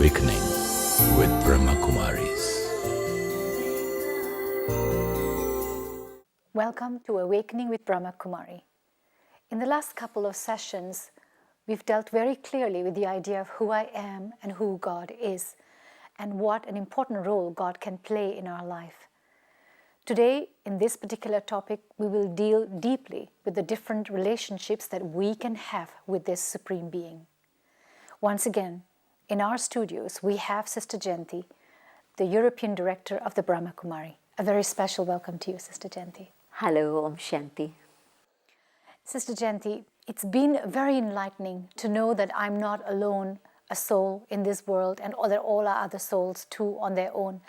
Awakening with Brahma Kumaris. Welcome to Awakening with Brahma Kumari. In the last couple of sessions, we've dealt very clearly with the idea of who I am and who God is, and what an important role God can play in our life. Today, in this particular topic, we will deal deeply with the different relationships that we can have with this Supreme Being. Once again, in our studios, we have Sister Jayanti, the European Director of the Brahma Kumari. A very special welcome to you, Sister Jayanti. Hello, Om Shanti. Sister Jayanti, it's been very enlightening to know that I'm not alone, a soul in this world, and that all are other souls too on their own,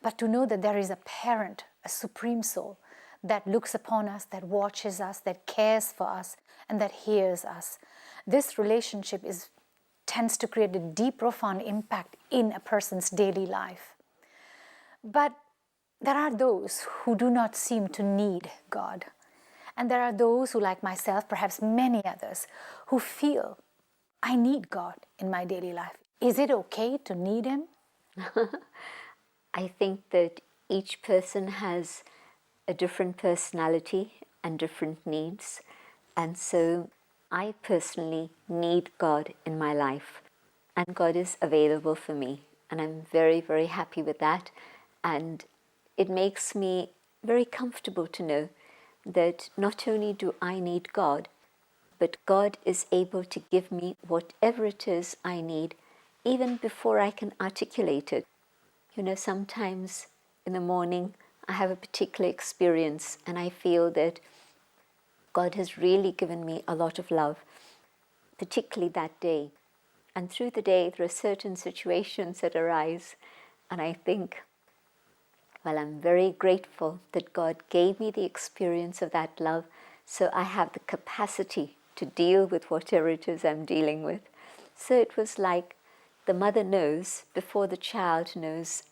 but to know that there is a parent, a supreme soul, that looks upon us, that watches us, that cares for us, and that hears us. This relationship tends to create a deep, profound impact in a person's daily life. But there are those who do not seem to need God. And there are those who, like myself, perhaps many others, who feel, I need God in my daily life. Is it okay to need Him? I think that each person has a different personality and different needs. And so I personally need God in my life. And God is available for me. And I'm very, very happy with that. And it makes me very comfortable to know that not only do I need God, but God is able to give me whatever it is I need, even before I can articulate it. You know, sometimes in the morning I have a particular experience and I feel that God has really given me a lot of love, particularly that day. And through the day, there are certain situations that arise, and I think, well, I'm very grateful that God gave me the experience of that love, so I have the capacity to deal with whatever it is I'm dealing with. So it was like the mother knows before the child knows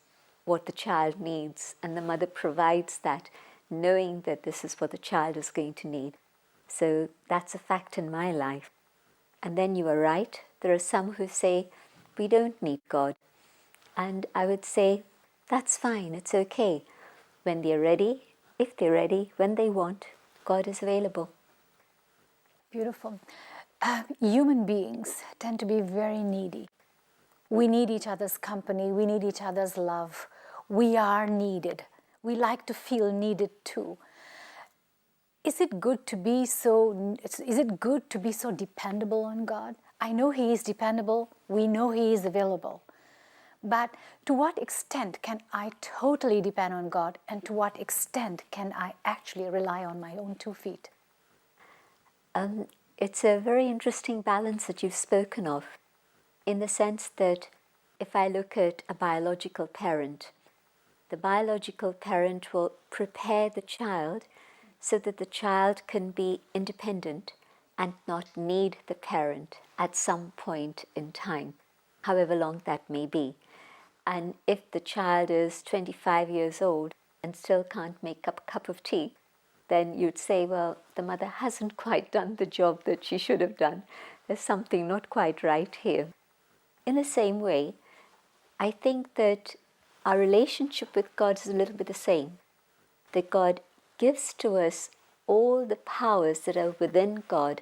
what the child needs, and the mother provides that, knowing that this is what the child is going to need. So that's a fact in my life. And then you are right, there are some who say, we don't need God. And I would say, that's fine, it's okay. When they're ready, if they're ready, when they want, God is available. Beautiful. Human beings tend to be very needy. We need each other's company, we need each other's love. We are needed. We like to feel needed too. Is it good to be so dependable on God? I know He is dependable, we know He is available. But to what extent can I totally depend on God, and to what extent can I actually rely on my own 2 feet? It's a very interesting balance that you've spoken of, in the sense that if I look at a biological parent, the biological parent will prepare the child so that the child can be independent and not need the parent at some point in time, however long that may be. And if the child is 25 years old and still can't make up a cup of tea, then you'd say, well, the mother hasn't quite done the job that she should have done. There's something not quite right here. In the same way, I think that our relationship with God is a little bit the same. That God gives to us all the powers that are within God,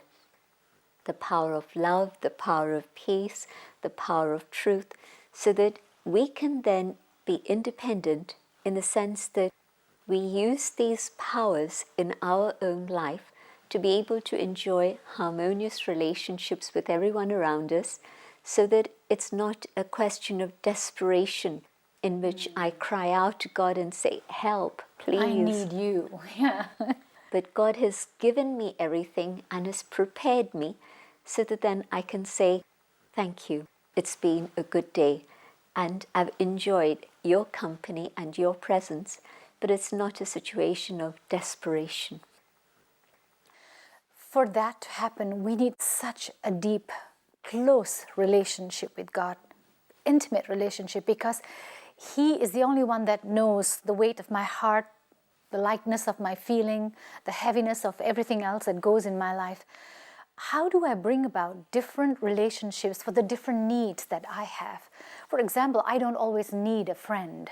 the power of love, the power of peace, the power of truth, so that we can then be independent in the sense that we use these powers in our own life to be able to enjoy harmonious relationships with everyone around us, so that it's not a question of desperation in which I cry out to God and say, help, please. I need you. Yeah. But God has given me everything and has prepared me so that then I can say, thank you, it's been a good day. And I've enjoyed your company and your presence, but it's not a situation of desperation. For that to happen, we need such a deep, close relationship with God, intimate relationship, because He is the only one that knows the weight of my heart, the lightness of my feeling, the heaviness of everything else that goes in my life. how do I bring about different relationships for the different needs that I have? For example, I don't always need a friend.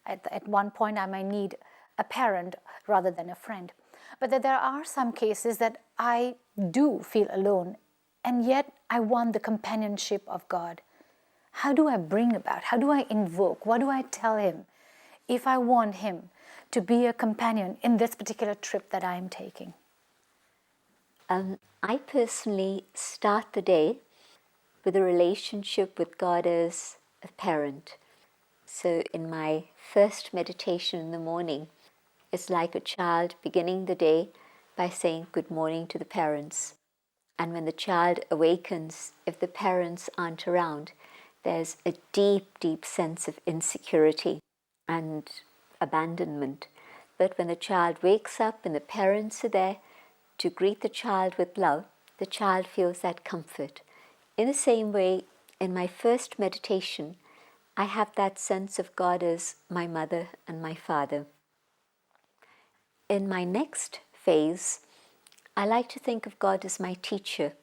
At one point, I might need a parent rather than a friend. But that there are some cases that I do feel alone, and yet I want the companionship of God. How do I bring about? How do I invoke? What do I tell Him if I want Him to be a companion in this particular trip that I am taking? I personally start the day with a relationship with God as a parent. So in my first meditation in the morning, it's like a child beginning the day by saying good morning to the parents. And when the child awakens, if the parents aren't around, there's a deep, deep sense of insecurity and abandonment. But when the child wakes up and the parents are there to greet the child with love, the child feels that comfort. In the same way, in my first meditation, I have that sense of God as my mother and my father. In my next phase, I like to think of God as my teacher,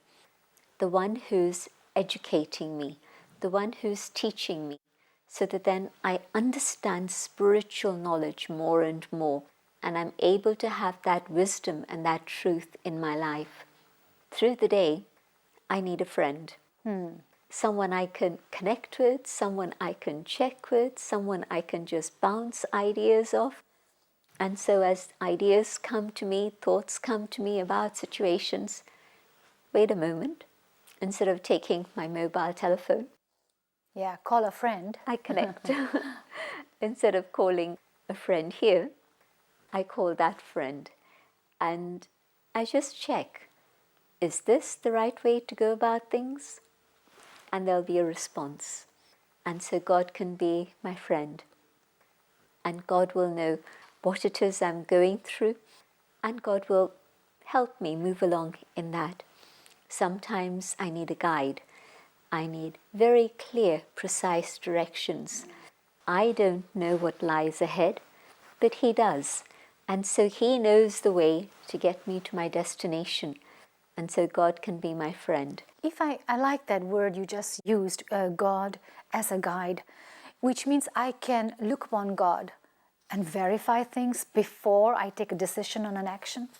the one who's educating me, the one who's teaching me, so that then I understand spiritual knowledge more and more, and I'm able to have that wisdom and that truth in my life. Through the day, I need a friend. Someone I can connect with, someone I can check with, someone I can just bounce ideas off. And so as ideas come to me, thoughts come to me about situations, wait a moment, instead of taking my mobile telephone, Yeah, call a friend. I connect. Instead of calling a friend here, I call that friend. And I just check, is this the right way to go about things? And there'll be a response. And so God can be my friend. And God will know what it is I'm going through. And God will help me move along in that. Sometimes I need a guide. I need very clear, precise directions. I don't know what lies ahead, but He does. And so He knows the way to get me to my destination. And so God can be my friend. If I like that word you just used, God as a guide, which means I can look upon God and verify things before I take a decision on an action.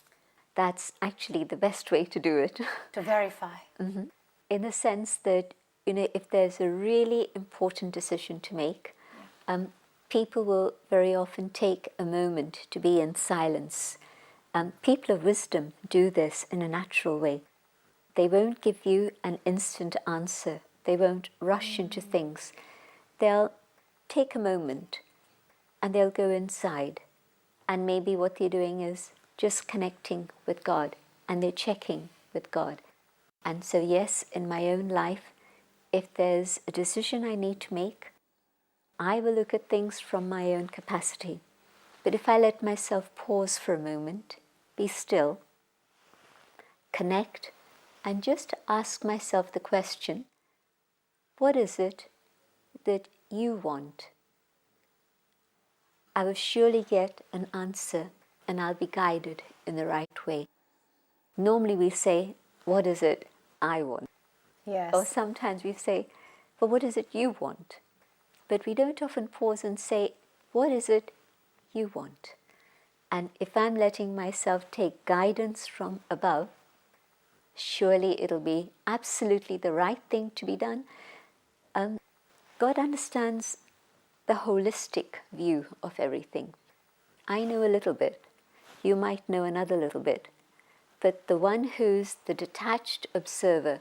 That's actually the best way to do it. To verify. In the sense that, if there's a really important decision to make, people will very often take a moment to be in silence. People of wisdom do this in a natural way. They won't give you an instant answer. They won't rush into things. They'll take a moment and they'll go inside. And maybe what they're doing is just connecting with God, and they're checking with God. And so yes, in my own life, if there's a decision I need to make, I will look at things from my own capacity. But if I let myself pause for a moment, be still, connect, and just ask myself the question, what is it that you want? I will surely get an answer, and I'll be guided in the right way. Normally we say, what is it I want? Yes. Or sometimes we say, well, what is it you want? But we don't often pause and say, what is it you want? And if I'm letting myself take guidance from above, surely it'll be absolutely the right thing to be done. God understands the holistic view of everything. I know a little bit. You might know another little bit. But the one who's the detached observer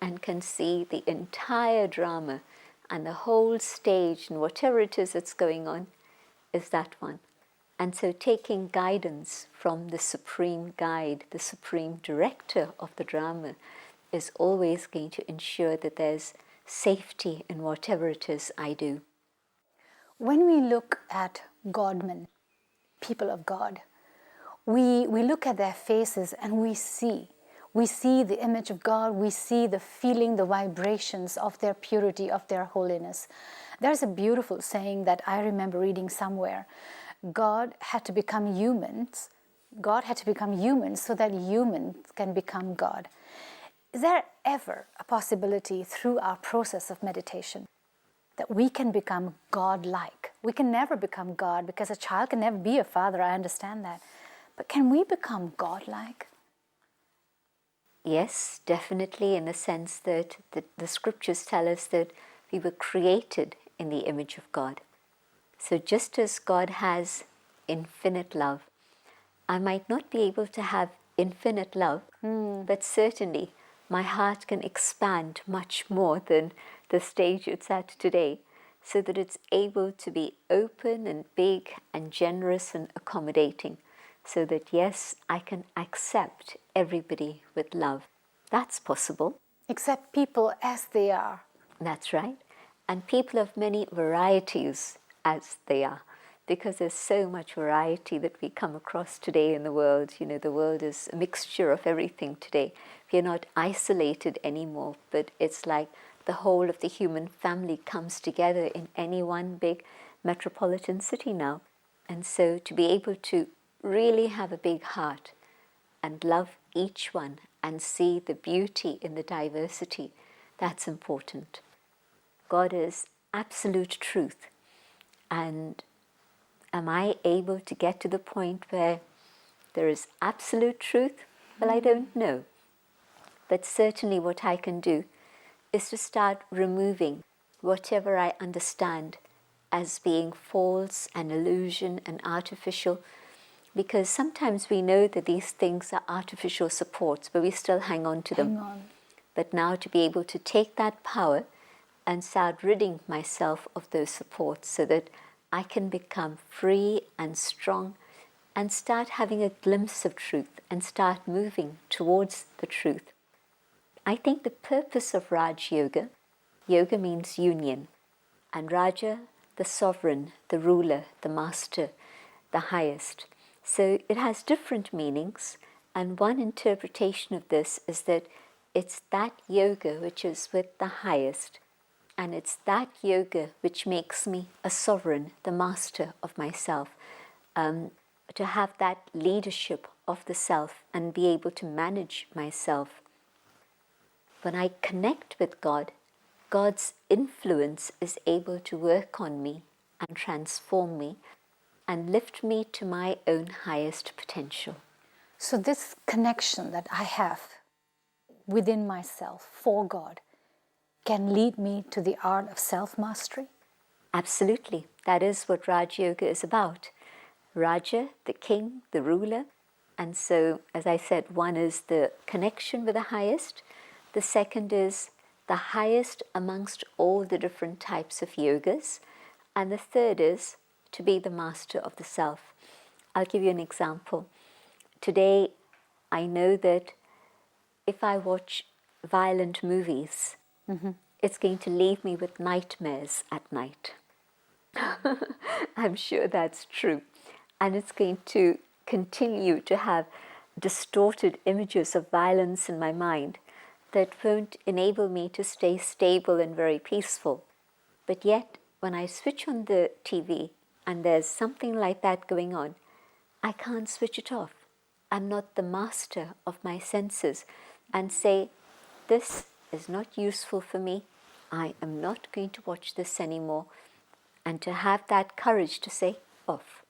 and can see the entire drama and the whole stage and whatever it is that's going on is that one. And so taking guidance from the supreme guide, the supreme director of the drama, is always going to ensure that there's safety in whatever it is I do. When we look at Godmen, people of God, we look at their faces and we see the image of God, we see the feeling, the vibrations of their purity, of their holiness. There's a beautiful saying that I remember reading somewhere. God had to become humans so that humans can become God. Is there ever a possibility through our process of meditation that we can become God-like? We can never become God because a child can never be a father, I understand that. But can we become God-like? Yes, definitely, in the sense that the scriptures tell us that we were created in the image of God. So just as God has infinite love, I might not be able to have infinite love, but certainly my heart can expand much more than the stage it's at today, so that it's able to be open and big and generous and accommodating, so that yes, I can accept everybody with love. That's possible. Accept people as they are. That's right. And people of many varieties as they are, because there's so much variety that we come across today in the world. You know, the world is a mixture of everything today. We're not isolated anymore, but it's like the whole of the human family comes together in any one big metropolitan city now. And so to be able to really have a big heart and love each one and see the beauty in the diversity, that's important. God is absolute truth. And am I able to get to the point where there is absolute truth? Well, I don't know. But certainly what I can do is to start removing whatever I understand as being false and illusion and artificial, because sometimes we know that these things are artificial supports, but we still hang on to them. But now to be able to take that power and start ridding myself of those supports so that I can become free and strong and start having a glimpse of truth and start moving towards the truth. I think the purpose of Raj Yoga, yoga means union, and Raja, the sovereign, the ruler, the master, the highest. So it has different meanings, and one interpretation of this is that it's that yoga which is with the highest, and it's that yoga which makes me a sovereign, the master of myself, to have that leadership of the self and be able to manage myself. When I connect with God, God's influence is able to work on me and transform me and lift me to my own highest potential. So this connection that I have within myself for God can lead me to the art of self-mastery? Absolutely. That is what Raj Yoga is about. Raja, the king, the ruler. And so, as I said, one is the connection with the highest. The second is the highest amongst all the different types of yogas. And the third is to be the master of the self. I'll give you an example. Today, I know that if I watch violent movies, it's going to leave me with nightmares at night. I'm sure that's true. And it's going to continue to have distorted images of violence in my mind that won't enable me to stay stable and very peaceful. But yet, when I switch on the TV and there's something like that going on, I can't switch it off. I'm not the master of my senses and say, this is not useful for me. I am not going to watch this anymore. And to have that courage to say, off.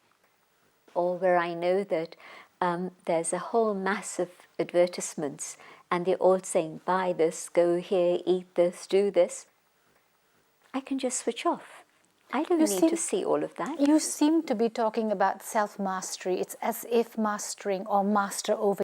Or where I know that there's a whole mass of advertisements and they're all saying, buy this, go here, eat this, do this. I can just switch off. I don't need to see all of that. You seem to be talking about self-mastery. It's as if mastering or master over